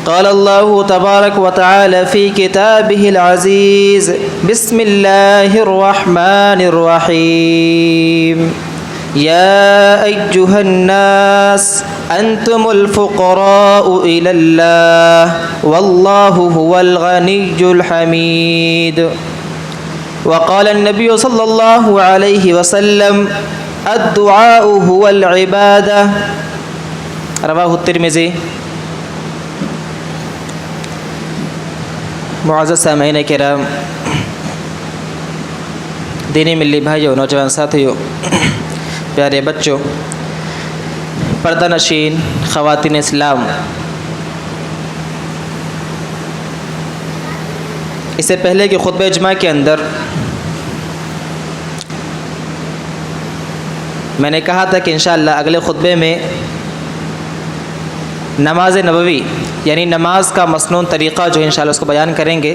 قال الله تبارك وتعالى في كتابه العزيز بسم الله الرحمن الرحيم يا أيها الناس أنتم الفقراء إلى الله والله هو الغني الحميد. وقال النبي صلى الله عليه وسلم الدعاء هو العبادة. رواه الترمذي. معزز سامعین کرام، دینی ملی بھائیوں، نوجوان ساتھیوں، پیارے بچوں، پردہ نشین خواتین اسلام، اس سے پہلے کہ خطبہ جمعہ کے اندر میں نے کہا تھا کہ انشاءاللہ اگلے خطبے میں نماز نبوی یعنی نماز کا مسنون طریقہ جو ہے انشاءاللہ اس کو بیان کریں گے،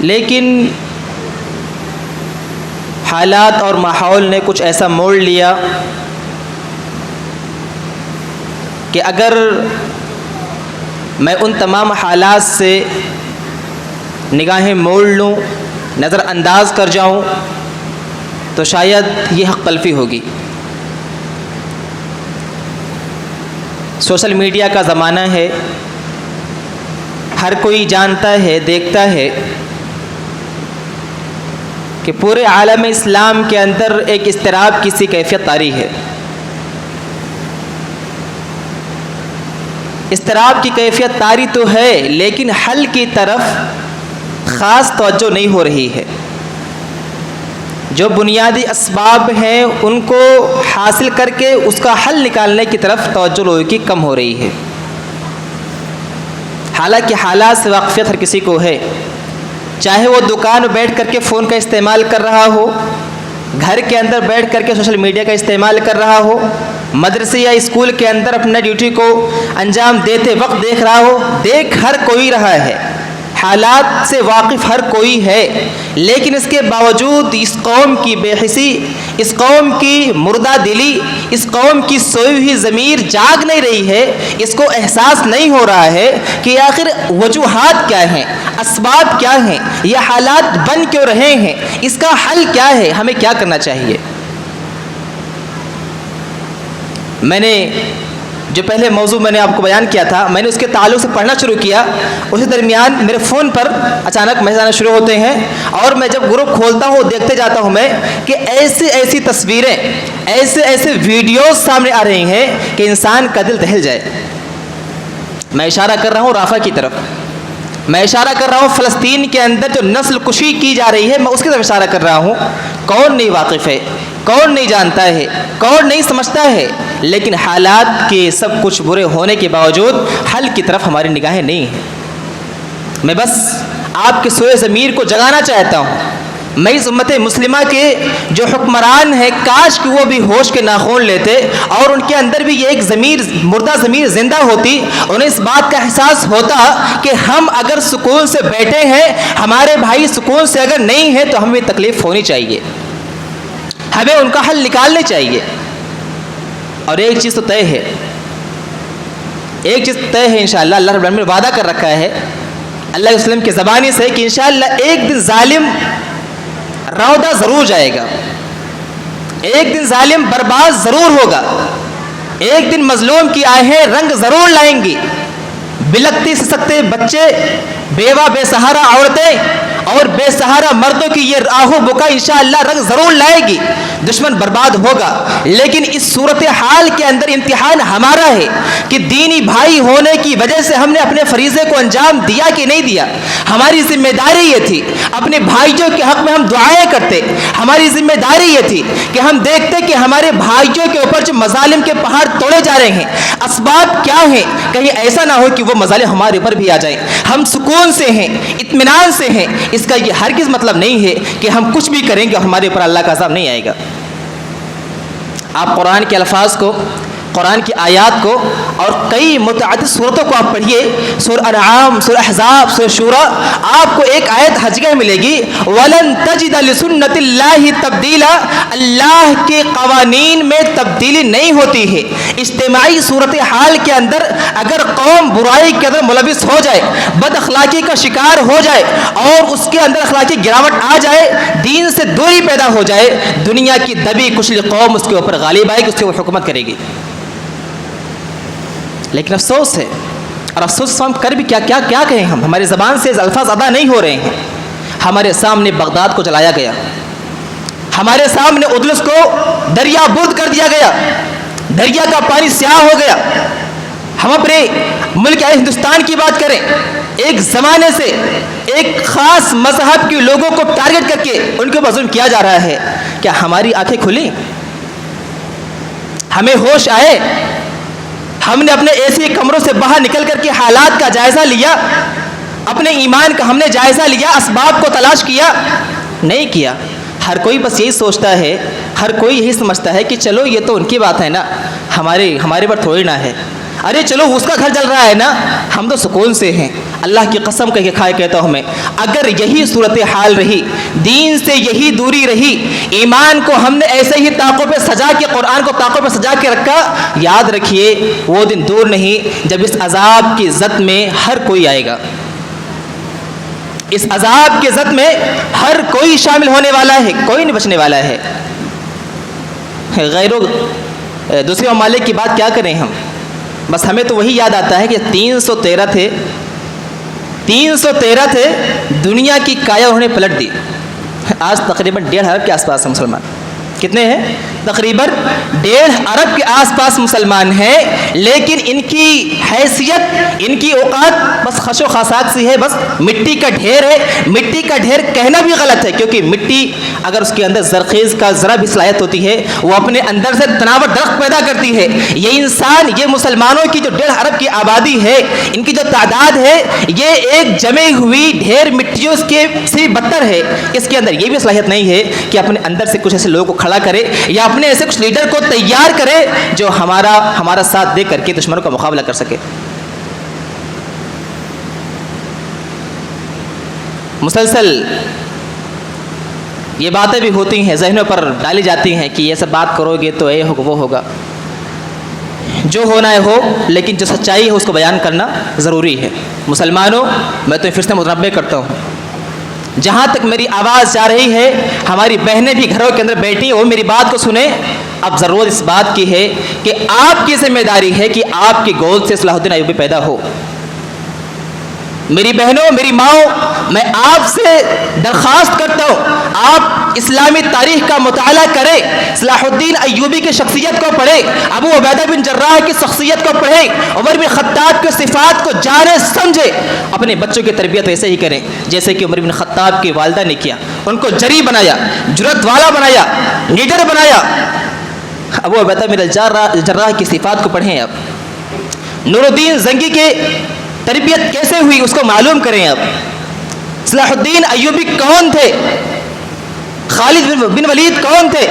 لیکن حالات اور ماحول نے کچھ ایسا موڑ لیا کہ اگر میں ان تمام حالات سے نگاہیں موڑ لوں، نظر انداز کر جاؤں تو شاید یہ حق تلفی ہوگی۔ سوشل میڈیا کا زمانہ ہے، ہر کوئی جانتا ہے، دیکھتا ہے کہ پورے عالم اسلام کے اندر ایک اضطراب کی سی کیفیت طاری ہے۔ اضطراب کی کیفیت طاری تو ہے، لیکن حل کی طرف خاص توجہ نہیں ہو رہی ہے۔ جو بنیادی اسباب ہیں ان کو حاصل کر کے اس کا حل نکالنے کی طرف توجہ لوگوں کی کم ہو رہی ہے۔ حالانکہ حالات سے واقفیت ہر کسی کو ہے، چاہے وہ دکان بیٹھ کر کے فون کا استعمال کر رہا ہو، گھر کے اندر بیٹھ کر کے سوشل میڈیا کا استعمال کر رہا ہو، مدرسے یا اسکول کے اندر اپنا ڈیوٹی کو انجام دیتے وقت دیکھ رہا ہو، دیکھ ہر کوئی رہا ہے، حالات سے واقف ہر کوئی ہے، لیکن اس کے باوجود اس قوم کی بے حسی، اس قوم کی مردہ دلی، اس قوم کی سوئی ہوئی ضمیر جاگ نہیں رہی ہے، اس کو احساس نہیں ہو رہا ہے کہ آخر وجوہات کیا ہیں، اسباب کیا ہیں، یہ حالات بن کیوں رہے ہیں، اس کا حل کیا ہے، ہمیں کیا کرنا چاہیے۔ میں نے جو پہلے موضوع میں نے آپ کو بیان کیا تھا، میں نے اس کے تعلق سے پڑھنا شروع کیا، اسی درمیان میرے فون پر اچانک میسج آنا شروع ہوتے ہیں، اور میں جب گروپ کھولتا ہوں دیکھتے جاتا ہوں میں کہ ایسی تصویریں، ایسے ویڈیوز سامنے آ رہے ہیں کہ انسان کا دل دہل جائے۔ میں اشارہ کر رہا ہوں رافع کی طرف، میں اشارہ کر رہا ہوں فلسطین کے اندر جو نسل کشی کی جا رہی ہے، میں اس کی طرف اشارہ کر رہا ہوں۔ کون نہیں واقف ہے، کون نہیں جانتا ہے، کون نہیں سمجھتا ہے، لیکن حالات کے سب کچھ برے ہونے کے باوجود حل کی طرف ہماری نگاہیں نہیں ہیں۔ میں بس آپ کے سوئے ضمیر کو جگانا چاہتا ہوں۔ میں اس امت مسلمہ کے جو حکمران ہیں، کاش کہ وہ بھی ہوش کے ناخون لیتے اور ان کے اندر بھی یہ ایک ضمیر، مردہ ضمیر زندہ ہوتی، انہیں اس بات کا احساس ہوتا کہ ہم اگر سکون سے بیٹھے ہیں، ہمارے بھائی سکون سے اگر نہیں ہیں تو ہمیں تکلیف ہونی چاہیے، ہمیں ان کا حل نکالنے چاہیے۔ اور ایک چیز تو طے ہے، ایک چیز طے ہے انشاءاللہ، اللہ رب العالمین نے وعدہ کر رکھا ہے اللہ کے وسلم کی زبانی سے کہ انشاءاللہ ایک دن ظالم رودہ ضرور جائے گا، ایک دن ظالم برباد ضرور ہوگا، ایک دن مظلوم کی آہیں رنگ ضرور لائیں گی، بلکتے سسکتے بچے، بیوہ بے سہارا عورتیں اور بے سہارا مردوں کی یہ آہو بکا انشاءاللہ رنگ ضرور لائے گی، دشمن برباد ہوگا۔ لیکن اس صورتحال کے اندر امتحان ہمارا ہے کہ دینی بھائی ہونے کی وجہ سے ہم نے اپنے فریضے کو انجام دیا کہ نہیں دیا۔ ہماری ذمہ داری یہ تھی، اپنے بھائیوں کے حق میں ہم دعائیں کرتے، ہماری ذمہ داری یہ تھی کہ ہم دیکھتے کہ ہمارے بھائیوں کے اوپر جو مظالم کے پہاڑ توڑے جا رہے ہیں، اسباب کیا ہیں، کہیں ایسا نہ ہو کہ وہ مظالم ہمارے اوپر بھی آ جائیں۔ ہم سکون سے ہیں، اطمینان سے ہیں، اس کا یہ ہرگز مطلب نہیں ہے کہ ہم کچھ بھی کریں گے اور ہمارے اوپر اللہ کا عذاب نہیں آئے گا۔ آپ قرآن کے الفاظ کو، قرآن کی آیات کو اور کئی متعدد صورتوں کو آپ پڑھیے، سورہ انعام، سورہ احزاب، سورہ شورى، آپ کو ایک آیت ہر جگہ ملے گی، وَلَن تَجِدَ لِسُنَّةِ اللَّهِ تَبْدِيلًا، اللہ کے قوانین میں تبدیلی نہیں ہوتی ہے۔ اجتماعی صورتحال کے اندر اگر قوم برائی کے اندر ملوث ہو جائے، بد اخلاقی کا شکار ہو جائے اور اس کے اندر اخلاقی گراوٹ آ جائے، دین سے دوری پیدا ہو جائے، دنیا کی دبی کچلی قوم اس کے اوپر غالب آئے گی، اس کے اوپر حکومت کرے گی۔ لیکن افسوس ہے، اور افسوس ہم کر بھی کیا کہیں، ہماری زبان سے الفاظ ادا نہیں ہو رہے ہیں۔ ہمارے سامنے بغداد کو جلایا گیا، ہمارے سامنے ادلس کو دریا برد کر دیا گیا، دریا کا پانی سیاہ ہو گیا۔ ہم اپنے ملک ہندوستان کی بات کریں، ایک زمانے سے ایک خاص مذہب کے لوگوں کو ٹارگٹ کر کے ان کے اوپر ظلم کیا جا رہا ہے۔ کیا ہماری آنکھیں کھلی؟ ہمیں ہوش آئے؟ ہم نے اپنے ایسے کمروں سے باہر نکل کر کے حالات کا جائزہ لیا، اپنے ایمان کا ہم نے جائزہ لیا، اسباب کو تلاش کیا؟ نہیں کیا۔ ہر کوئی بس یہی سوچتا ہے، ہر کوئی یہی سمجھتا ہے کہ چلو یہ تو ان کی بات ہے نا، ہمارے پر تھوڑی نہ ہے، ارے چلو اس کا گھر جل رہا ہے نا، ہم تو سکون سے ہیں۔ اللہ کی قسم کہہ کے کہتا ہوں میں، اگر یہی صورتحال رہی، دین سے یہی دوری رہی، ایمان کو ہم نے ایسے ہی طاقوں پہ سجا کے، قرآن کو طاقوں پہ سجا کے رکھا، یاد رکھیے وہ دن دور نہیں جب اس عذاب کی زد میں ہر کوئی آئے گا۔ اس عذاب کے زد میں ہر کوئی شامل ہونے والا ہے، کوئی نہیں بچنے والا ہے۔ غیروں دوسرے ممالک کی بات کیا کریں ہم، بس ہمیں تو وہی یاد آتا ہے کہ 313 تھے، دنیا کی کایا انہوں نے پلٹ دی۔ آج تقریباً 1.5 ارب کے آس پاس مسلمان کتنے ہیں؟ تقریباً 1.5 ارب کے آس پاس مسلمان ہیں، لیکن ان کی حیثیت، ان کی اوقات بس خش و خاشاک سی ہے، بس مٹی کا ڈھیر ہے۔ مٹی کا ڈھیر کہنا بھی غلط ہے، کیونکہ مٹی اگر اس کے اندر زرخیز کا ذرا بھی صلاحیت ہوتی ہے، وہ اپنے اندر سے تناور درخت پیدا کرتی ہے۔ یہ انسان، یہ مسلمانوں کی جو 1.5 ارب کی آبادی ہے، ان کی جو تعداد ہے، یہ ایک جمع ہوئی ڈھیر مٹیوں کے سے بدتر ہے۔ اس کے اندر یہ بھی صلاحیت نہیں ہے کہ اپنے اندر سے کچھ ایسے لوگوں کو کھڑا کرے یا اپنے ایسے کچھ لیڈر کو تیار کرے جو ہمارا ساتھ دے کر کے دشمنوں کا مقابلہ کر سکے۔ مسلسل یہ باتیں بھی ہوتی ہیں، ذہنوں پر ڈالی جاتی ہیں کہ یہ سب بات کرو گے تو یہ ہوگا وہ ہوگا، جو ہونا ہے ہو، لیکن جو سچائی ہے اس کو بیان کرنا ضروری ہے۔ مسلمانوں، میں تو پھر سے متنبہ کرتا ہوں، جہاں تک میری آواز جا رہی ہے، ہماری بہنیں بھی گھروں کے اندر بیٹھی ہیں، وہ میری بات کو سنیں۔ اب ضرورت اس بات کی ہے کہ آپ کی ذمہ داری ہے کہ آپ کی گود سے صلاح الدین ایوبی پیدا ہو۔ میری بہنوں، میری ماؤں، میں آپ سے درخواست کرتا ہوں، آپ اسلامی تاریخ کا مطالعہ کریں، صلاح الدین ایوبی کی شخصیت کو پڑھیں، ابو عبیدہ بن جراح کی شخصیت کو پڑھیں، عمر بن خطاب کی صفات کو جانیں سمجھیں، اپنے بچوں کی تربیت ایسے ہی کریں جیسے کہ عمر بن خطاب کی والدہ نے کیا، ان کو جری بنایا، جرأت والا بنایا، لیڈر بنایا۔ ابو عبیدہ بن جراح کی صفات کو پڑھیں، آپ نور الدین زنگی کے تربیت کیسے ہوئی اس کو معلوم کریں۔ آپ صلاح الدین ایوبی کون تھے، خالد بن ولید کون تھے،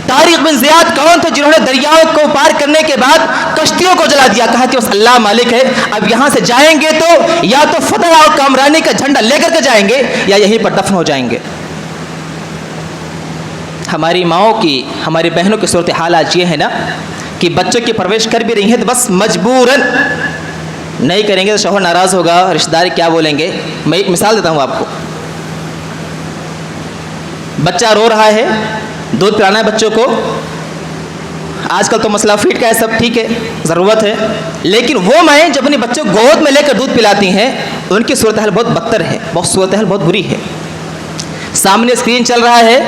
طارق بن زیاد کون تھے، جنہوں نے دریاؤں کو پار کرنے کے بعد کشتیوں کو جلا دیا، کہا کہ بس اللہ مالک ہے، اب یہاں سے جائیں گے تو یا تو فتح اور کامرانی کا جھنڈا لے کر کے جائیں گے یا یہیں پر دفن ہو جائیں گے۔ ہماری ماؤں کی، ہماری بہنوں کی صورتحال آج یہ ہے نا کہ بچوں کی پرورش کر بھی رہی ہیں تو بس مجبوراً، نہیں کریں گے تو شوہر ناراض ہوگا، رشتہ دار کیا بولیں گے۔ میں ایک مثال دیتا ہوں آپ کو، بچہ رو رہا ہے، دودھ پلانا ہے بچوں کو، آج کل تو مسئلہ فیڈ کا ہے، سب ٹھیک ہے، ضرورت ہے، لیکن وہ مائیں جب اپنے بچوں کو گود میں لے کر دودھ پلاتی ہیں ان کی صورتحال بہت بدتر ہے، صورتحال بہت بری ہے۔ سامنے اسکرین چل رہا ہے،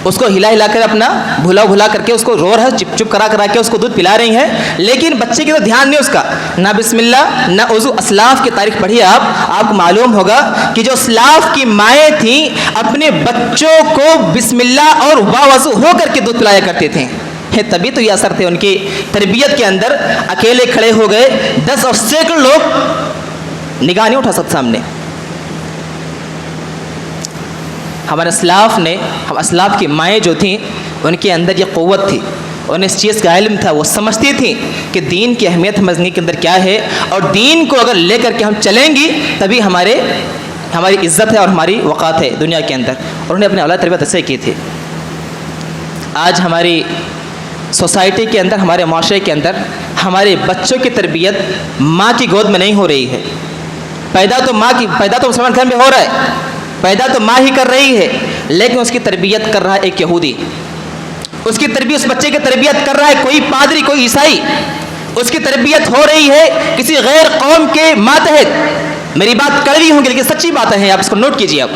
اس کو ہلا کر اپنا بھلا کر کے اس کو رو رہا ہے، چپ کرا کے اس کو دودھ پلا رہی ہیں، لیکن بچے کی تو دھیان نہیں اس کا، نہ بسم اللہ نہ وضو۔ اسلاف کی تاریخ پڑھیے آپ کو معلوم ہوگا کہ جو اسلاف کی مائیں تھیں اپنے بچوں کو بسم اللہ اور وضو ہو کر کے دودھ پلایا کرتے تھے، تبھی تو یہ اثر تھے ان کی تربیت کے اندر۔ اکیلے کھڑے ہو گئے 10 اور سینکڑوں لوگ نگاہ نہیں اٹھا سکتے سامنے۔ ہمارے اسلاف نے، ہم اسلاف کی مائیں جو تھیں ان کے اندر یہ قوت تھی، انہیں اس چیز کا علم تھا، وہ سمجھتی تھیں کہ دین کی اہمیت ہماری زندگی کے اندر کیا ہے، اور دین کو اگر لے کر کے ہم چلیں گی تبھی ہماری عزت ہے اور ہماری وقار ہے دنیا کے اندر. اور انہیں اپنے اولاد تربیت ایسے کی تھی. آج ہماری سوسائٹی کے اندر، ہمارے معاشرے کے اندر ہمارے بچوں کی تربیت ماں کی گود میں نہیں ہو رہی ہے. پیدا تو مسلمان گھر میں ہو رہا ہے، پیدا تو ماں ہی کر رہی ہے، لیکن اس کی تربیت کر رہا ہے ایک یہودی. اس کی تربیت، اس بچے کی تربیت کر رہا ہے کوئی پادری، کوئی عیسائی. اس کی تربیت ہو رہی ہے کسی غیر قوم کے ماتحت. میری بات کڑوی ہوں گی لیکن سچی باتیں ہیں، آپ اس کو نوٹ کیجیے. آپ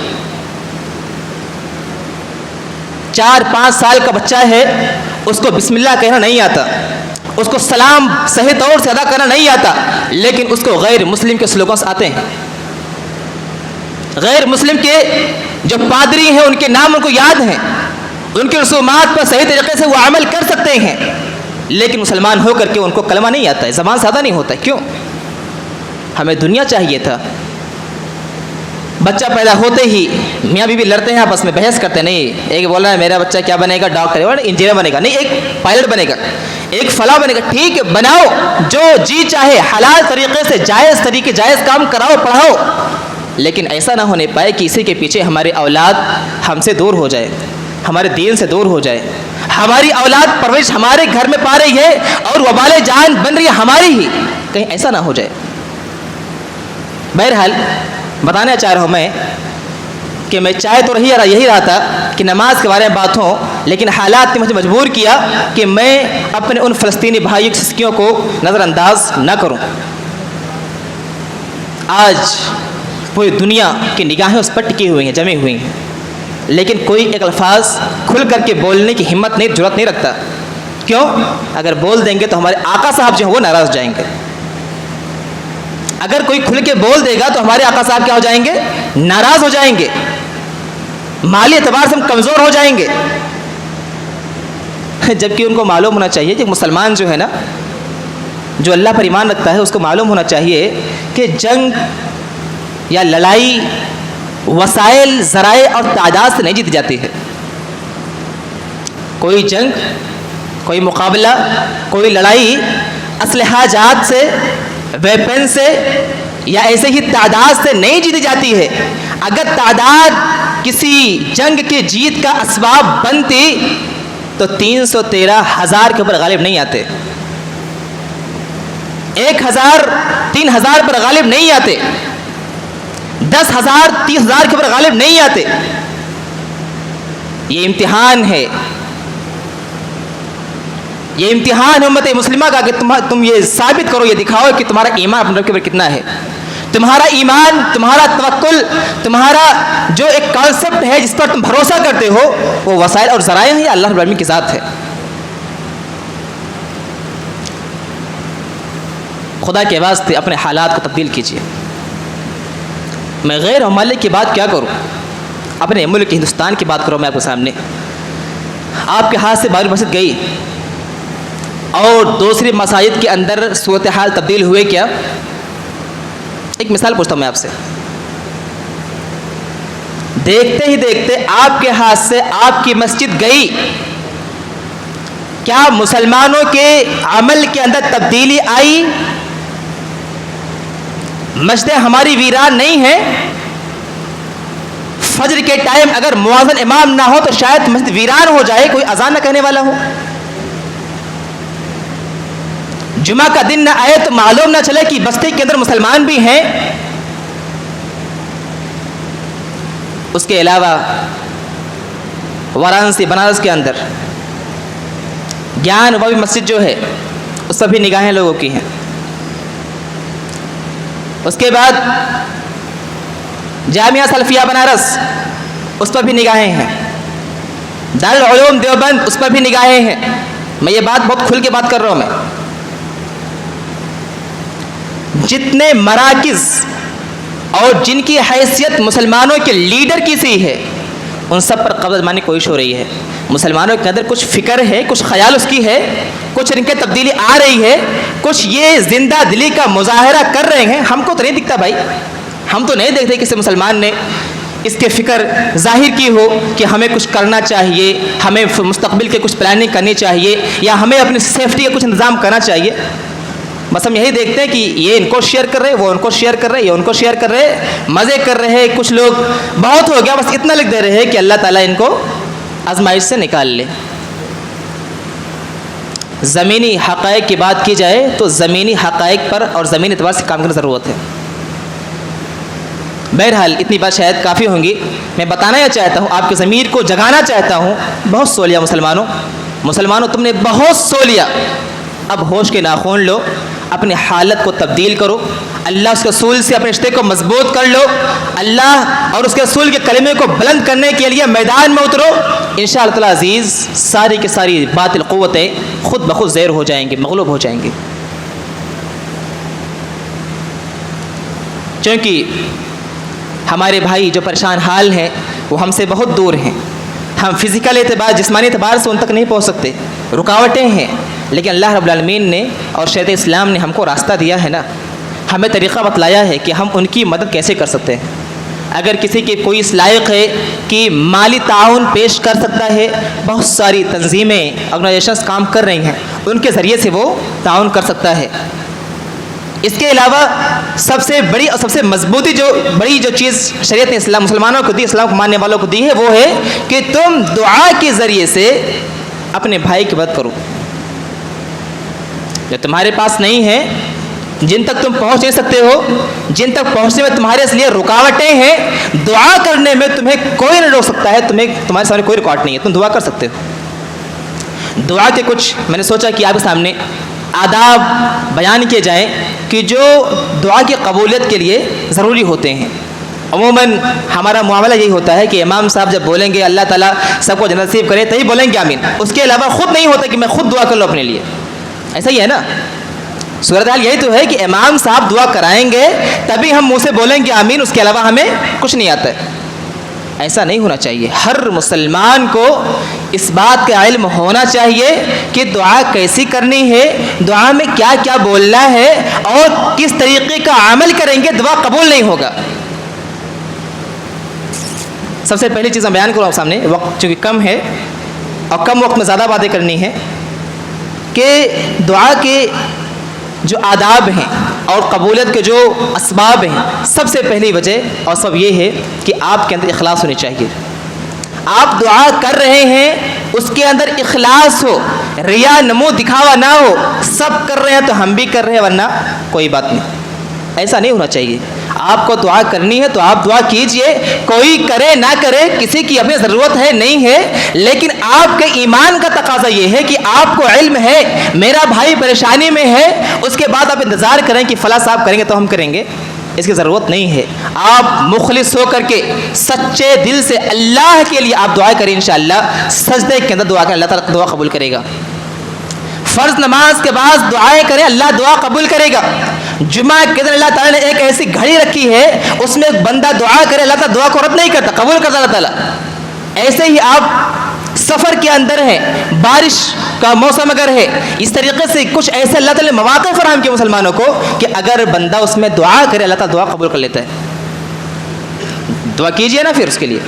4-5 سال کا بچہ ہے، اس کو بسم اللہ کہنا نہیں آتا، اس کو سلام صحیح طور سے ادا کرنا نہیں آتا، لیکن اس کو غیر مسلم کے سلوکوں سے آتے ہیں. غیر مسلم کے جو پادری ہیں ان کے نام ان کو یاد ہیں، ان کی رسومات پر صحیح طریقے سے وہ عمل کر سکتے ہیں، لیکن مسلمان ہو کر کے ان کو کلمہ نہیں آتا ہے، زبان سے ادا نہیں ہوتا ہے. کیوں؟ ہمیں دنیا چاہیے تھا. بچہ پیدا ہوتے ہی میاں بیوی لڑتے ہیں، آپس میں بحث کرتے ہیں. نہیں، ایک بول رہا ہے میرا بچہ کیا بنے گا، ڈاکٹر ہے، انجینئر بنے گا، نہیں ایک پائلٹ بنے گا، ایک فلاں بنے گا. ٹھیک ہے، بناؤ، جو جی چاہے حلال طریقے سے، جائز کام کراؤ، پڑھاؤ، لیکن ایسا نہ ہونے پائے کہ اسی کے پیچھے ہماری اولاد ہم سے دور ہو جائے، ہمارے دین سے دور ہو جائے. ہماری اولاد پرورش ہمارے گھر میں پا رہی ہے اور وبال جان بن رہی ہے ہماری ہی، کہیں ایسا نہ ہو جائے. بہرحال بتانا چاہ رہا ہوں میں کہ میں چاہے تو یہی رہا تھا کہ نماز کے بارے میں بات ہو، لیکن حالات نے مجھے مجبور کیا کہ میں اپنے ان فلسطینی بھائیوں کی سسکیوں کو نظر انداز نہ کروں. آج پوری دنیا کی نگاہیں اس پر ٹکی ہوئی ہیں، جمی ہوئی ہیں، لیکن کوئی ایک الفاظ کھل کر کے بولنے کی ہمت نہیں، جرات نہیں رکھتا. کیوں؟ اگر بول دیں گے تو ہمارے آقا صاحب جو ہیں وہ ناراض ہو جائیں گے. اگر کوئی کھل کے بول دے گا تو ہمارے آقا صاحب کیا ہو جائیں گے؟ ناراض ہو جائیں گے. مالی اعتبار سے ہم کمزور ہو جائیں گے. جبکہ ان کو معلوم ہونا چاہیے کہ مسلمان جو ہے نا، جو اللہ پر ایمان رکھتا ہے، اس کو معلوم ہونا چاہیے کہ جنگ یا لڑائی وسائل، ذرائع اور تعداد سے نہیں جیتی جاتی ہے. کوئی جنگ، کوئی مقابلہ، کوئی لڑائی اسلحہ جات سے، ویپن سے یا ایسے ہی تعداد سے نہیں جیتی جاتی ہے. اگر تعداد کسی جنگ کی جیت کا اسباب بنتی تو 313,000 کے اوپر غالب نہیں آتے، 1,000 3,000 پر غالب نہیں آتے، 10,000 30,000 کے اوپر غالب نہیں آتے. یہ امتحان ہے، یہ امتحان ہے امت مسلمہ کا کہ تم یہ ثابت کرو، یہ دکھاؤ کہ تمہارا ایمان اپنے رب کے اوپر کتنا ہے. تمہارا ایمان، تمہارا توکل، تمہارا جو ایک کانسیپٹ ہے جس پر تم بھروسہ کرتے ہو، وہ وسائل اور ذرائع ہیں یا اللہ رب العالمین کی ذات ہے. خدا کے واسطے اپنے حالات کو تبدیل کیجیے. میں غیر ممالک کی بات کیا کروں، اپنے ملک ہندوستان کی بات کروں. میں آپ کے سامنے، آپ کے ہاتھ سے بابری مسجد گئی اور دوسری مساجد کے اندر صورتحال تبدیل ہوئے کیا؟ ایک مثال پوچھتا ہوں میں آپ سے. دیکھتے ہی دیکھتے آپ کے ہاتھ سے آپ کی مسجد گئی، کیا مسلمانوں کے عمل کے اندر تبدیلی آئی؟ مسجدیں ہماری ویران نہیں ہیں. فجر کے ٹائم اگر مؤذن امام نہ ہو تو شاید مسجد ویران ہو جائے، کوئی اذان نہ کہنے والا ہو. جمعہ کا دن نہ آئے تو معلوم نہ چلے کہ بستی کے اندر مسلمان بھی ہیں. اس کے علاوہ وارانسی، بنارس کے اندر گیان وبی مسجد جو ہے اس پر بھی نگاہیں لوگوں کی ہیں. اس کے بعد جامعہ سلفیہ بنارس، اس پر بھی نگاہیں ہیں. دارالعلوم دیوبند، اس پر بھی نگاہیں ہیں. میں یہ بات بہت کھل کے بات کر رہا ہوں. میں جتنے مراکز اور جن کی حیثیت مسلمانوں کے لیڈر کی سی ہے، ان سب پر قبض ماننے کی کوشش ہو رہی ہے. مسلمانوں کے اندر کچھ فکر ہے، کچھ خیال اس کی ہے، کچھ ان کے تبدیلی آ رہی ہے، کچھ یہ زندہ دلی کا مظاہرہ کر رہے ہیں. ہم کو تو نہیں دکھتا بھائی، ہم تو نہیں دیکھتے کسی مسلمان نے اس کے فکر ظاہر کی ہو کہ ہمیں کچھ کرنا چاہیے، ہمیں مستقبل کے کچھ پلاننگ کرنی چاہیے، یا ہمیں اپنی سیفٹی کا کچھ انتظام کرنا چاہیے، بس ہم یہی دیکھتے ہیں کہ یہ ان کو شیئر کر رہے، وہ ان کو شیئر کر رہے، یہ ان کو شیئر کر رہے، مزے کر رہے، کچھ لوگ بہت ہو گیا بس اتنا لکھ دے رہے کہ اللہ تعالیٰ ان کو آزمائش سے نکال لے۔ زمینی حقائق کی بات کی جائے تو زمینی حقائق پر اور زمینی اعتبار سے کام کرنے کی ضرورت ہے۔ بہرحال اتنی بات شاید کافی ہوں گی، میں بتانا یہ چاہتا ہوں، آپ کی ضمیر کو جگانا چاہتا ہوں، بہت سو لیا مسلمانوں تم نے بہت سو لیا، اب ہوش کے ناخن لو، اپنی حالت کو تبدیل کرو، اللہ اس کے رسول سے اپنے رشتے کو مضبوط کر لو، اللہ اور اس کے رسول کے کلمے کو بلند کرنے کے لیے میدان میں اترو، انشاءاللہ تعالی عزیز ساری کی ساری باطل قوتیں خود بخود زیر ہو جائیں گی، مغلوب ہو جائیں گی۔ چونکہ ہمارے بھائی جو پریشان حال ہیں وہ ہم سے بہت دور ہیں، ہم فزیکل اعتبار جسمانی اعتبار سے ان تک نہیں پہنچ سکتے، رکاوٹیں ہیں، لیکن اللہ رب العالمین نے اور شریعت اسلام نے ہم کو راستہ دیا ہے نا، ہمیں طریقہ بتلایا ہے کہ ہم ان کی مدد کیسے کر سکتے ہیں۔ اگر کسی کے کوئی اس لائق ہے کہ مالی تعاون پیش کر سکتا ہے، بہت ساری تنظیمیں آرگنائزیشنز کام کر رہی ہیں، ان کے ذریعے سے وہ تعاون کر سکتا ہے۔ اس کے علاوہ سب سے بڑی اور سب سے مضبوطی جو چیز شریعت نے اسلام مسلمانوں کو دی، اسلام کو ماننے والوں کو دی ہے، وہ ہے کہ تم دعا کے ذریعے سے اپنے بھائی کی مدد کرو۔ جو تمہارے پاس نہیں ہے، جن تک تم پہنچ نہیں سکتے ہو، جن تک پہنچنے میں تمہارے لیے رکاوٹیں ہیں، دعا کرنے میں تمہیں کوئی نہیں روک سکتا ہے، تمہارے سامنے کوئی رکاوٹ نہیں ہے، تم دعا کر سکتے ہو۔ دعا کے کچھ میں نے سوچا کہ آپ کے سامنے آداب بیان کیے جائیں کہ جو دعا کی قبولیت کے لیے ضروری ہوتے ہیں۔ عموماً ہمارا معاملہ یہی ہوتا ہے کہ امام صاحب جب بولیں گے اللہ تعالیٰ سب کو جنت نصیب کرے تبھی بولیں گے آمین، اس کے علاوہ خود نہیں ہوتا کہ میں خود دعا کر لوں اپنے لیے، ایسا ہی ہے نا؟ صورتحال یہی تو ہے کہ امام صاحب دعا کرائیں گے تبھی ہم منہ سے بولیں گے آمین، اس کے علاوہ ہمیں کچھ نہیں آتا ہے۔ ایسا نہیں ہونا چاہیے، ہر مسلمان کو اس بات کا علم ہونا چاہیے کہ دعا کیسی کرنی ہے، دعا میں کیا کیا بولنا ہے، اور کس طریقے کا عمل کریں گے دعا قبول نہیں ہوگا۔ سب سے پہلی چیز میں بیان کروں آپ سامنے، وقت چونکہ کم ہے اور کم وقت میں زیادہ باتیں کرنی ہے، کہ دعا کے جو آداب ہیں اور قبولیت کے جو اسباب ہیں، سب سے پہلی وجہ اور سب یہ ہے کہ آپ کے اندر اخلاص ہونی چاہیے۔ آپ دعا کر رہے ہیں، اس کے اندر اخلاص ہو، ریا نمو دکھاوا نہ ہو، سب کر رہے ہیں تو ہم بھی کر رہے ہیں ورنہ کوئی بات نہیں، ایسا نہیں ہونا چاہیے۔ آپ کو دعا کرنی ہے تو آپ دعا کیجئے، کوئی کرے نہ کرے، کسی کی اپنی ضرورت ہے نہیں ہے، لیکن آپ کے ایمان کا تقاضا یہ ہے کہ آپ کو علم ہے میرا بھائی پریشانی میں ہے، اس کے بعد آپ انتظار کریں کہ فلاں صاحب کریں گے تو ہم کریں گے، اس کی ضرورت نہیں ہے۔ آپ مخلص ہو کر کے سچے دل سے اللہ کے لیے آپ دعا کریں، انشاءاللہ سجدے کے اندر دعا کریں، اللہ تعالیٰ دعا قبول کرے گا۔ فرض نماز کے بعد دعائیں کریں، اللہ دعا قبول کرے گا۔ جمعہ کے دن اللہ تعالیٰ نے ایک ایسی گھڑی رکھی ہے، اس میں ایک بندہ دعا کرے اللہ تعالیٰ دعا کو رد نہیں کرتا، قبول کرتا اللہ تعالیٰ۔ ایسے ہی آپ سفر کے اندر ہیں، بارش کا موسم اگر ہے، اس طریقے سے کچھ ایسے اللہ تعالیٰ نے مواقع فراہم کیے مسلمانوں کو کہ اگر بندہ اس میں دعا کرے اللہ تعالیٰ دعا قبول کر لیتا ہے۔ دعا کیجئے نا پھر اس کے لیے۔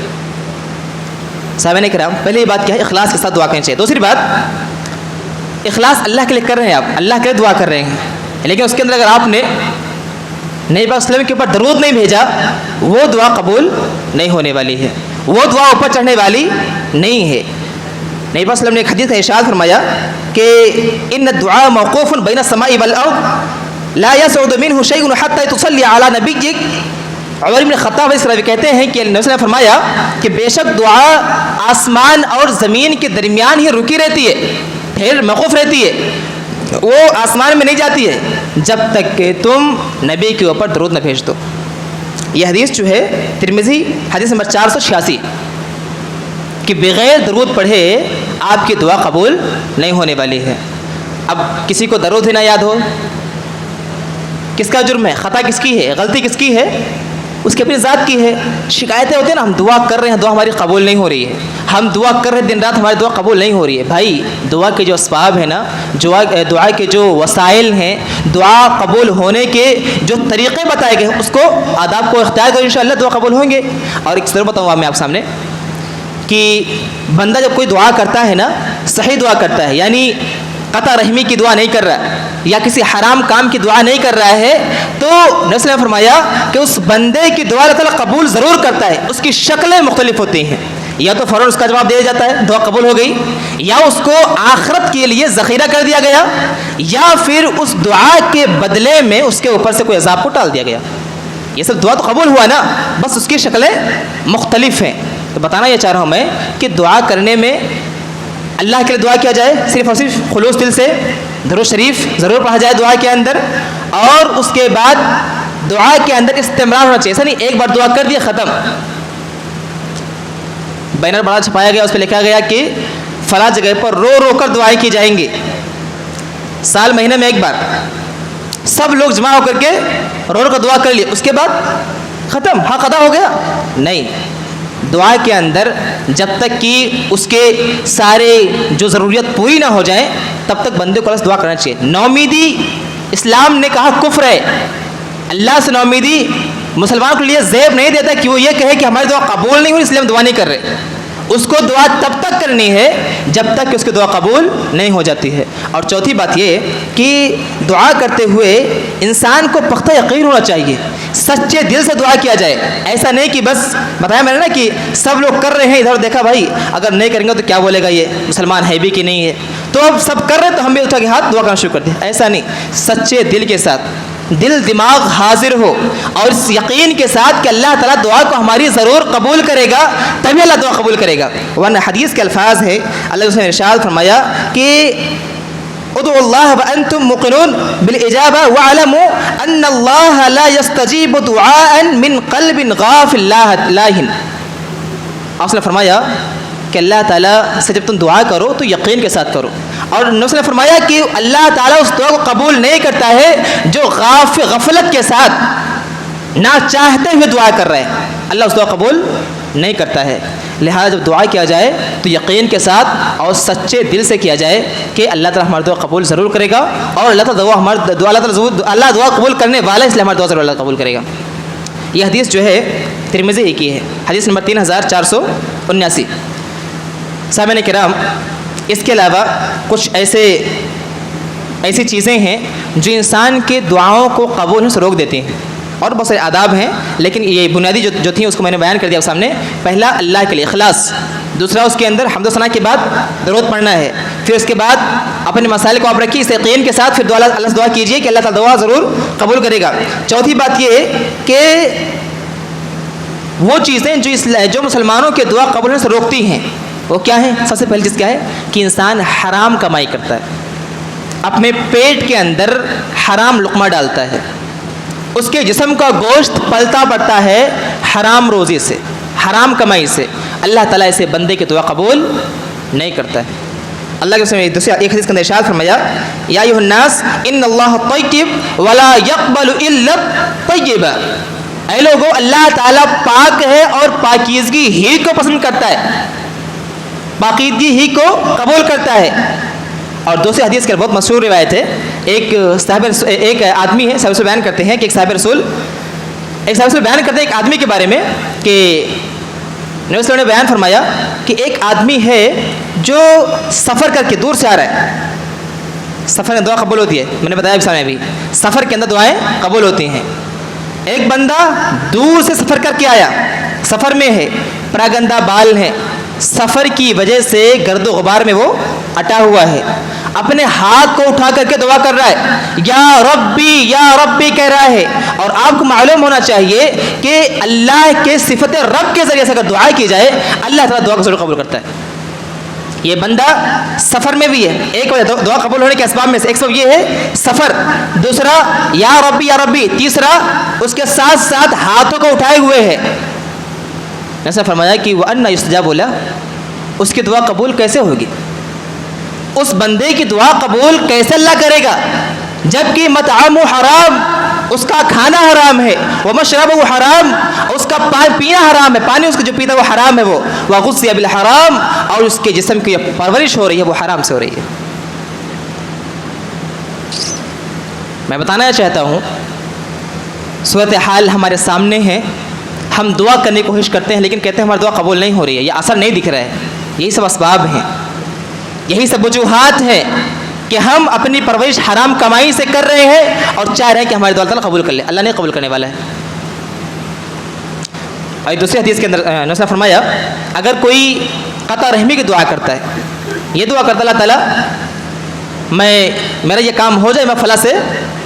صاحبین کرام، پہلے یہ بات کیا ہے، اخلاص کے ساتھ دعا کرنی چاہیے۔ دوسری بات، اخلاص اللہ کے لیے کر رہے ہیں، آپ اللہ کے لیے دعا کر رہے ہیں، لیکن اس کے اندر اگر آپ نے نبی پاک صلی اللہ علیہ وسلم کے اوپر درود نہیں بھیجا، وہ دعا قبول نہیں ہونے والی ہے، وہ دعا اوپر چڑھنے والی نہیں ہے۔ نبی پاک صلی اللہ علیہ وسلم نے ایک حدیث میں ارشاد فرمایا کہ ان الدعاء موقوف بین السماء والارض لا يصعد منه شيء حتى تصلي على نبيك۔ عمر بن خطاب اس طرح کہتے ہیں کہ نبی صلی اللہ علیہ وسلم نے فرمایا کہ بے شک دعا آسمان اور زمین کے درمیان ہی رکی رہتی ہے، پھر موقوف رہتی ہے، وہ آسمان میں نہیں جاتی ہے جب تک کہ تم نبی کے اوپر درود نہ بھیج دو۔ یہ حدیث جو ہے ترمذی حدیث نمبر 486 کہ بغیر درود پڑھے آپ کی دعا قبول نہیں ہونے والی ہے۔ اب کسی کو درود ہی نہ یاد ہو، کس کا جرم ہے، خطا کس کی ہے، غلطی کس کی ہے؟ اس کی اپنی ذات کی ہے. شکایتیں ہوتی ہیں نا, ہم دعا کر رہے ہیں, دعا ہماری قبول نہیں ہو رہی ہے, ہم دعا کر رہے ہیں دن رات, ہماری دعا قبول نہیں ہو رہی ہے. بھائی دعا کے جو اسباب ہیں نا, دعا کے جو وسائل ہیں, دعا قبول ہونے کے جو طریقے بتائے گئے, اس کو آداب کو اختیار کرو, انشاءاللہ دعا قبول ہوں گے. اور ایک ضرور بتاؤں میں آپ سامنے کہ بندہ جب کوئی دعا کرتا ہے نا, صحیح دعا کرتا ہے, یعنی قطع رحمی کی دعا نہیں کر رہا ہے یا کسی حرام کام کی دعا نہیں کر رہا ہے, تو نبی صلی اللہ علیہ وسلم نے فرمایا کہ اس بندے کی دعا اللہ تعالیٰ قبول ضرور کرتا ہے. اس کی شکلیں مختلف ہوتی ہیں, یا تو فوراً اس کا جواب دیا جاتا ہے, دعا قبول ہو گئی, یا اس کو آخرت کے لیے ذخیرہ کر دیا گیا, یا پھر اس دعا کے بدلے میں اس کے اوپر سے کوئی عذاب کو ٹال دیا گیا. یہ سب دعا تو قبول ہوا نا, بس اس کی شکلیں مختلف ہیں. تو بتانا یہ چاہ رہا ہوں میں کہ دعا کرنے میں اللہ کے لیے دعا کیا جائے, صرف اور صرف خلوص دل سے درود شریف ضرور پڑھا جائے دعا کے اندر, اور اس کے بعد دعا کے اندر استمرار ہونا چاہیے. ایسا نہیں ایک بار دعا کر دیا ختم. بینر بڑا چھپایا گیا, اس پہ لکھا گیا کہ فلاں جگہ پر رو رو کر دعائیں کی جائیں گی, سال مہینے میں ایک بار, سب لوگ جمع ہو کر کے رو رو کر دعا کر لیے, اس کے بعد ختم, حق ادا ہو گیا. نہیں, دعا کے اندر جب تک کہ اس کے سارے جو ضروریت پوری نہ ہو جائیں تب تک بندے کو دعا کرنا چاہیے. نومیدی اسلام نے کہا کفر ہے. اللہ سے نومیدی مسلمان کے لیے زیب نہیں دیتا کہ وہ یہ کہے کہ ہماری دعا قبول نہیں ہوئی اس لیے ہم دعا نہیں کر رہے. اس کو دعا تب تک کرنی ہے جب تک کہ اس کی دعا قبول نہیں ہو جاتی ہے. اور چوتھی بات یہ کہ دعا کرتے ہوئے انسان کو پختہ یقین ہونا چاہیے, سچے دل سے دعا کیا جائے. ایسا نہیں کہ بس بتایا میں نے نا کہ سب لوگ کر رہے ہیں, ادھر دیکھا بھائی اگر نہیں کریں گے تو کیا بولے گا یہ مسلمان ہے بھی کہ نہیں ہے, تو اب سب کر رہے ہیں تو ہم بھی اٹھا کے ہاتھ دعا کرنا شروع کر دیں. ایسا نہیں, سچے دل کے ساتھ, دل دماغ حاضر ہو اور اس یقین کے ساتھ کہ اللہ تعالیٰ دعا کو ہماری ضرور قبول کرے گا, تبھی اللہ دعا قبول کرے گا. ورنہ حدیث کے الفاظ ہے, اللہ نے ارشاد فرمایا کہ ادعوا اللہ وانتم موقنون بالاجابہ واعلموا ان اللہ لا يستجیب دعاء من قلب غافل لاہن. آپ نے فرمایا کہ اللہ تعالیٰ سے جب تم دعا کرو تو یقین کے ساتھ کرو, اور نبی نے فرمایا کہ اللہ تعالیٰ اس دعا کو قبول نہیں کرتا ہے جو غفلت کے ساتھ نہ چاہتے ہوئے دعا کر رہے ہیں, اللہ اس دعا قبول نہیں کرتا ہے. لہذا جب دعا کیا جائے تو یقین کے ساتھ اور سچے دل سے کیا جائے کہ اللہ تعالیٰ ہماری دعا قبول ضرور کرے گا, اور اللہ تعالیٰ اللہ دعا قبول کرنے والا, اس لیے ہماری دعا ضرور اللہ قبول کرے گا. یہ حدیث جو ہے ترمذی ہی کی ہے, حدیث نمبر 3479. سامعین کرام, اس کے علاوہ کچھ ایسی چیزیں ہیں جو انسان کے دعاؤں کو قبول ہونے سے روک دیتی ہیں, اور بہت سارے آداب ہیں, لیکن یہ بنیادی جو تھیں اس کو میں نے بیان کر دیا آپ سامنے. پہلا اللہ کے لیے اخلاص, دوسرا اس کے اندر حمد و ثنا کے بعد درود پڑھنا ہے, پھر اس کے بعد اپنے مسائل کو آپ رکھیے اس یقین کے ساتھ, پھر اللہ سے دعا کیجیے کہ اللہ تعالیٰ دعا ضرور قبول کرے گا. چوتھی بات یہ کہ وہ چیزیں جو مسلمانوں کے دعا قبول ہونے سے روکتی ہیں وہ کیا ہیں؟ سب سے پہلی چیز کیا ہے کہ انسان حرام کمائی کرتا ہے, اپنے پیٹ کے اندر حرام لقمہ ڈالتا ہے, اس کے جسم کا گوشت پلتا پڑتا ہے حرام روزی سے, حرام کمائی سے. اللہ تعالیٰ اسے بندے کی دعا قبول نہیں کرتا ہے. اللہ کے ایک حدیث کے اندر ارشاد فرمایا, یا ایھا الناس ان اللہ طیب ولا یقبل الا الطیب. اے لوگو, اللہ تعالیٰ پاک ہے اور پاکیزگی ہی کو پسند کرتا ہے, پاکیزگی ہی کو قبول کرتا ہے. اور دوسری حدیث کے بہت مشہور روایت ہے, ایک آدمی ہے, صحابہ رسول بیان کرتے ہیں کہ ایک صحابہ رسول بیان کرتے ہیں ایک آدمی کے بارے میں کہ نبی صلی اللہ علیہ وسلم نے بیان فرمایا کہ ایک آدمی ہے جو سفر کر کے دور سے آ رہا ہے. سفر میں دعا قبول ہوتی ہے, میں نے بتایا سامنے بھی, سفر کے اندر دعائیں قبول ہوتی ہیں. ایک بندہ دور سے سفر کر کے آیا, سفر میں ہے, پراگندہ بال ہیں, سفر کی وجہ سے گرد و غبار میں وہ اٹا ہوا ہے, اپنے ہاتھ کو اٹھا کر کے دعا کر رہا ہے, یا ربی کہہ رہا ہے. اور آپ کو معلوم ہونا چاہیے کہ اللہ کے صفت رب کے ذریعے سے اگر دعا کی جائے اللہ تعالیٰ دعا کو ضرور قبول کرتا ہے. یہ بندہ سفر میں بھی ہے, ایک وجہ دعا قبول ہونے کے اسباب میں سے ایک سب یہ ہے سفر, دوسرا یا ربی, تیسرا اس کے ساتھ ساتھ ہاتھوں کو اٹھائے ہوئے ہے. ایسا فرمایا کہ وَأَنَّ يُسْتَجَابُ لَهُ, اس کی دعا قبول کیسے ہوگی, اس بندے کی دعا قبول کیسے اللہ کرے گا جبکہ مطعم حرام, اس کا کھانا حرام ہے، ومشربہ حرام، اس کا پانی پینا حرام ہے، پانی اس کا جو پیتا ہے وہ حرام ہے، وہ وغذی بالحرام، اور اس کے جسم کی پرورش ہو رہی ہے وہ حرام سے ہو رہی ہے۔ میں بتانا چاہتا ہوں صورتحال ہمارے سامنے ہے، ہم دعا کرنے کی کوشش کرتے ہیں لیکن کہتے ہیں ہماری دعا قبول نہیں ہو رہی ہے، یہ اثر نہیں دکھ رہا ہے۔ یہی سب اسباب ہیں، یہی سب وجوہات ہیں کہ ہم اپنی پرورش حرام کمائی سے کر رہے ہیں اور چاہ رہے ہیں کہ ہماری دعا اللہ قبول کر لے۔ اللہ نہیں قبول کرنے والا ہے۔ اور دوسری حدیث کے اندر نے فرمایا اگر کوئی قطع رحمی کی دعا کرتا ہے، یہ دعا کرتا اللہ تعالیٰ میرا یہ کام ہو جائے، میں فلاں سے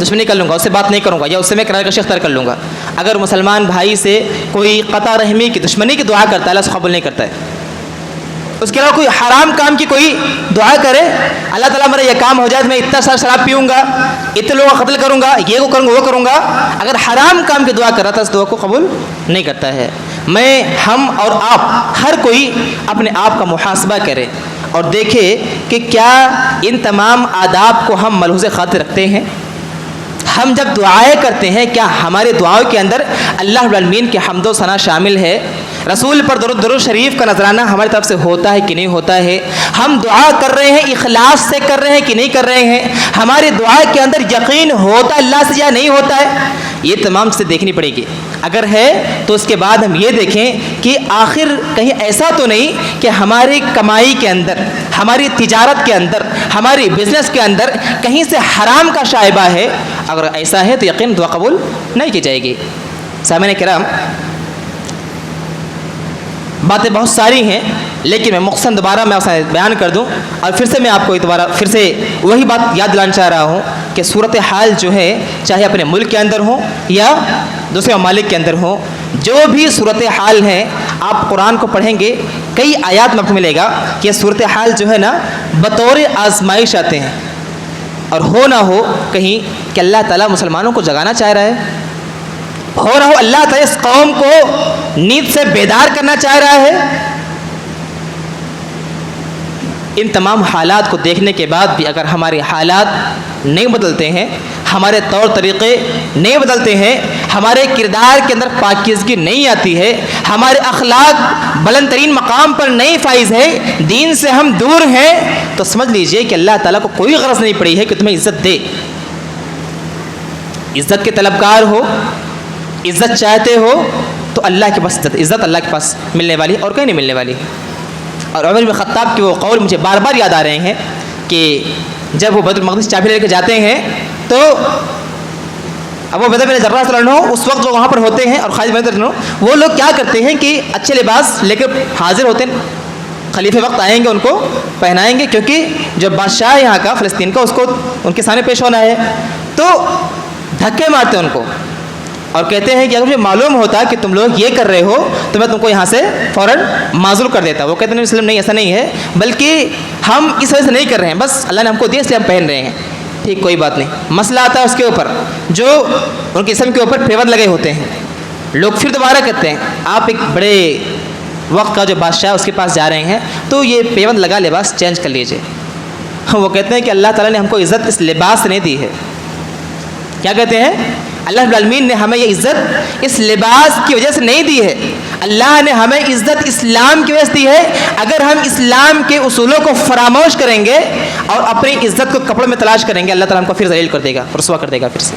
دشمنی کر لوں گا، اس سے بات نہیں کروں گا، یا اس سے میں کنارے کشی اختیار کر لوں گا۔ اگر مسلمان بھائی سے کوئی قطع رحمی کی دشمنی کی دعا کرتا ہے اللہ اس کو قبول نہیں کرتا ہے۔ اس کے علاوہ کوئی حرام کام کی کوئی دعا کرے، اللہ تعالیٰ میرا یہ کام ہو جائے تو میں اتنا سارا شراب پیوں گا، اتنے لوگوں کا قتل کروں گا، یہ کروں گا وہ کروں گا، اگر حرام کام کی دعا کر رہا تھا اس دعا کو قبول نہیں کرتا ہے۔ ہم اور آپ ہر کوئی اپنے آپ کا محاسبہ کرے اور دیکھے کہ کیا ان تمام آداب کو ہم ملحوظ خاطر رکھتے ہیں۔ ہم جب دعائیں کرتے ہیں کیا ہمارے دعاؤں کے اندر اللہ رب العالمین کے حمد و ثنا شامل ہے؟ رسول پر درود شریف کا نذرانہ ہماری طرف سے ہوتا ہے کہ نہیں ہوتا ہے؟ ہم دعا کر رہے ہیں اخلاص سے کر رہے ہیں کہ نہیں کر رہے ہیں؟ ہماری دعا کے اندر یقین ہوتا ہے اللہ سے یا نہیں ہوتا ہے؟ یہ تمام چیزیں دیکھنی پڑے گی۔ اگر ہے تو اس کے بعد ہم یہ دیکھیں کہ آخر کہیں ایسا تو نہیں کہ ہماری کمائی کے اندر، ہماری تجارت کے اندر، ہماری بزنس کے اندر کہیں سے حرام کا شائبہ ہے۔ اگر ایسا ہے تو یقین دعا قبول نہیں کی جائے گی۔ سامعین کرام، باتیں بہت ساری ہیں لیکن میں مختصر دوبارہ میں بیان کر دوں اور پھر سے میں آپ کو دوبارہ پھر سے وہی بات یاد دلانا چاہ رہا ہوں کہ صورتحال جو ہے چاہے اپنے ملک کے اندر ہوں یا دوسرے ممالک کے اندر ہوں، جو بھی صورتحال ہے آپ قرآن کو پڑھیں گے کئی آیات میں آپ کو ملے گا کہ یہ صورتحال جو ہے نا بطور آزمائش آتے ہیں، اور ہو نہ ہو کہیں کہ اللہ تعالیٰ مسلمانوں کو جگانا چاہ رہا ہے، ہو نہ ہو اللہ تعالیٰ اس قوم کو نیند سے بیدار کرنا چاہ رہا ہے۔ ان تمام حالات کو دیکھنے کے بعد بھی اگر ہمارے حالات نہیں بدلتے ہیں، ہمارے طور طریقے نہیں بدلتے ہیں، ہمارے کردار کے اندر پاکیزگی نہیں آتی ہے، ہمارے اخلاق بلند ترین مقام پر نہیں فائز ہے، دین سے ہم دور ہیں، تو سمجھ لیجئے کہ اللہ تعالیٰ کو کوئی غرض نہیں پڑی ہے کہ تمہیں عزت دے۔ عزت کے طلبگار ہو، عزت چاہتے ہو تو اللہ کے پاس عزت اللہ کے پاس ملنے والی اور کہیں نہیں ملنے والی۔ اور عمر بن خطاب کے وہ قول مجھے بار بار یاد آ رہے ہیں کہ جب وہ بیت المقدس چابی لے کے جاتے ہیں تو ابو عبیدہ بن جراح رضی اللہ عنہ اس وقت جو وہاں پر ہوتے ہیں اور خالد بن ولید رضی اللہ عنہ وہ لوگ کیا کرتے ہیں کہ اچھے لباس لے کر حاضر ہوتے ہیں، خلیفہ وقت آئیں گے ان کو پہنائیں گے، کیونکہ جو بادشاہ یہاں کا فلسطین کا اس کو ان کے سامنے پیش ہونا ہے، تو دھکے مارتے ہیں ان کو اور کہتے ہیں کہ اگر مجھے معلوم ہوتا کہ تم لوگ یہ کر رہے ہو تو میں تم کو یہاں سے فوراً معزول کر دیتا۔ وہ کہتے ہیں نہیں ایسا نہیں ہے، بلکہ ہم اس وجہ سے نہیں کر رہے ہیں، بس اللہ نے ہم کو دیا اس لیے ہم پہن رہے ہیں۔ ٹھیک، کوئی بات نہیں، مسئلہ آتا ہے اس کے اوپر جو ان کے اسم کے اوپر پیوند لگے ہوتے ہیں، لوگ پھر دوبارہ کہتے ہیں آپ ایک بڑے وقت کا جو بادشاہ اس کے پاس جا رہے ہیں تو یہ پیوند لگا لباس چینج کر لیجئے۔ وہ کہتے ہیں کہ اللہ تعالیٰ نے ہم کو عزت اس لباس سے نہیں دی ہے۔ کیا کہتے ہیں؟ اللہ رب العالمین نے ہمیں یہ عزت اس لباس کی وجہ سے نہیں دی ہے، اللہ نے ہمیں عزت اسلام کی وجہ سے دی ہے۔ اگر ہم اسلام کے اصولوں کو فراموش کریں گے اور اپنی عزت کو کپڑوں میں تلاش کریں گے، اللہ تعالیٰ ہم کو پھر ذلیل کر دے گا، رسوا کر دے گا پھر سے۔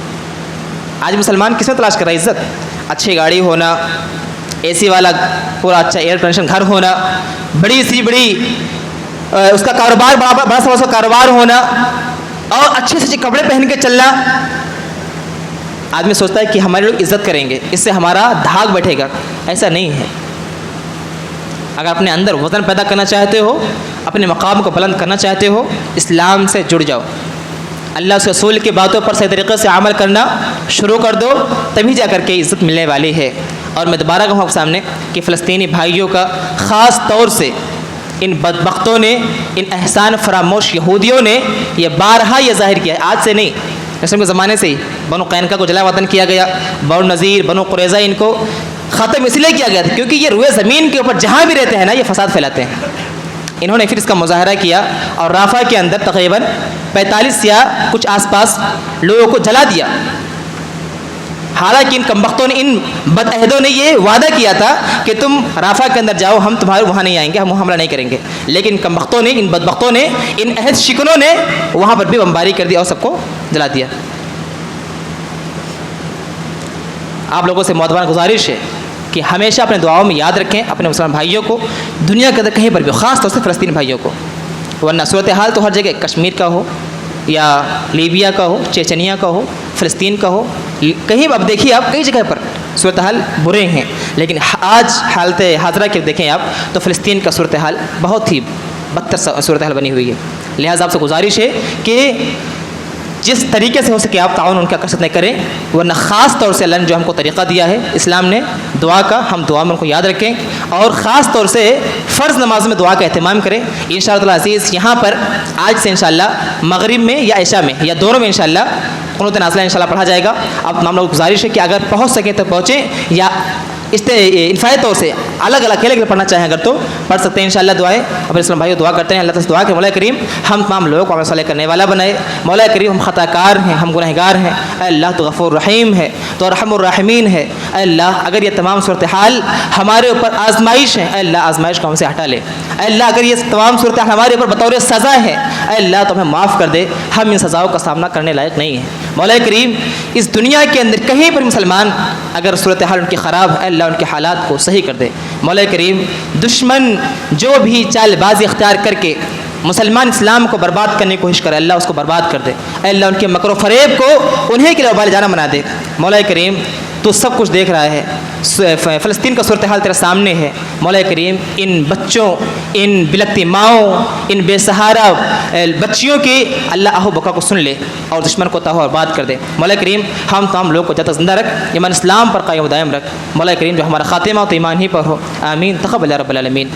آج مسلمان کس میں تلاش کر رہا ہے عزت؟ اچھی گاڑی ہونا، اے سی والا پورا اچھا ایئر کنڈیشن گھر ہونا، بڑی سی بڑی اس کا کاروبار بڑا سا اس کا کاروبار ہونا اور اچھے سے اچھے کپڑے پہن کے چلنا۔ آدمی سوچتا ہے کہ ہمارے لوگ عزت کریں گے، اس سے ہمارا دھاگ بیٹھے گا۔ ایسا نہیں ہے۔ اگر اپنے اندر وزن پیدا کرنا چاہتے ہو، اپنے مقام کو بلند کرنا چاہتے ہو، اسلام سے جڑ جاؤ، اللہ اس رسول کی باتوں پر صحیح طریقے سے عمل کرنا شروع کر دو، تبھی جا کر کے عزت ملنے والی ہے۔ اور میں دوبارہ کہوں آپ سامنے کہ فلسطینی بھائیوں کا خاص طور سے ان بدبختوں نے، ان احسان فراموش یہودیوں نے یہ بارہا یہ ظاہر کیا ہے، آج سے نہیں، اسلام کے زمانے سے ہی بنو قینقاع کو جلا وطن کیا گیا، بنو نذیر، بنو قریظہ ان کو ختم اس لیے کیا گیا تھا کیونکہ یہ روئے زمین کے اوپر جہاں بھی رہتے ہیں نا یہ فساد پھیلاتے ہیں۔ انہوں نے پھر اس کا مظاہرہ کیا اور رافع کے اندر تقریباً 45 یا کچھ آس پاس لوگوں کو جلا دیا۔ حالانکہ ان کمبختوں نے، ان بدعہدوں نے یہ وعدہ کیا تھا کہ تم رافع کے اندر جاؤ، ہم تمہارے وہاں نہیں آئیں گے، ہم حملہ نہیں کریں گے، لیکن کمبختوں نے، ان بدبختوں نے، ان عہد شکنوں نے وہاں پر بھی بمباری کر دیا اور سب کو جلا دیا۔ آپ لوگوں سے معتبرانہ گزارش ہے کہ ہمیشہ اپنے دعاؤں میں یاد رکھیں اپنے مسلمان بھائیوں کو، دنیا کے اندر کہیں پر بھی، خاص طور سے فلسطین بھائیوں کو، ورنہ صورتحال تو ہر جگہ، کشمیر کا ہو یا لیبیا کا ہو، چیچنیا کا ہو، فلسطین کا ہو، کہیں اب دیکھیے آپ کئی جگہ پر صورتحال برے ہیں، لیکن آج حالت حاضرہ کے دیکھیں آپ تو فلسطین کا صورتحال بہت ہی بدتر صورتحال بنی ہوئی ہے۔ لہٰذا آپ سے گزارش ہے کہ جس طریقے سے ہو سکے آپ تعاون ان کا کثرت نہیں کریں، ورنہ خاص طور سے اللہ نے جو ہم کو طریقہ دیا ہے اسلام نے دعا کا، ہم دعا میں ان کو یاد رکھیں، اور خاص طور سے فرض نماز میں دعا کا اہتمام کریں۔ انشاءاللہ عزیز یہاں پر آج سے انشاءاللہ مغرب میں یا عشاء میں یا دونوں میں انشاءاللہ قنوت نازلہ انشاءاللہ پڑھا جائے گا۔ اب تمام لوگ گزارش ہے کہ اگر پہنچ سکیں تو پہنچیں، یا انفرادی طور سے الگ الگ اکیلے پڑھنا چاہیں اگر تو پڑھ سکتے ہیں انشاءاللہ دعائیں۔ اپنے اسلام بھائیوں دعا کرتے ہیں اللہ تعالیٰ سے دعا کہ مولا کریم ہم تمام لوگوں کو عمل صالح کرنے والا بنائے۔ مولا کریم ہم خطا کار ہیں، ہم گنہ گار ہیں، اے اللہ تو غفور رحیم ہے، تو ارحم الراحمین ہے۔ اے اللہ اگر یہ تمام صورتحال ہمارے اوپر آزمائش ہیں، اے اللہ آزمائش کو ہم سے ہٹا لے۔ اے اللہ اگر یہ تمام صورتحال ہمارے اوپر بطور سزا ہے، اے اللہ تو ہمیں معاف کر دے، ہم ان سزاؤں کا سامنا کرنے لائق نہیں ہیں۔ مولا کریم اس دنیا کے اندر کہیں پر مسلمان اگر صورتحال ان کی خراب ہے، اللہ ان کے حالات کو صحیح کر دے۔ مولا کریم دشمن جو بھی چال بازی اختیار کر کے مسلمان اسلام کو برباد کرنے کی کوشش کرے، اللہ اس کو برباد کر دے۔ اے اللہ ان کے مکر و فریب کو انہیں کے لیے وبال جانا بنا دے۔ مولا کریم تو سب کچھ دیکھ رہا ہے، فلسطین کا صورتحال تیرے سامنے ہے۔ مولا کریم ان بچوں، ان بلکتی ماؤں، ان بے سہارا بچیوں کی اللہ آہو بکا کو سن لے اور دشمن کو تاہو برباد کر دے۔ مولا کریم ہم تمام لوگ کو جب تک زندہ رکھ، ایمان اسلام پر قائم و دائم رکھ۔ مولا کریم جو ہمارا خاتمہ ہو تو ایمان ہی پر ہو، آمین۔ تقبل یا رب العالمین۔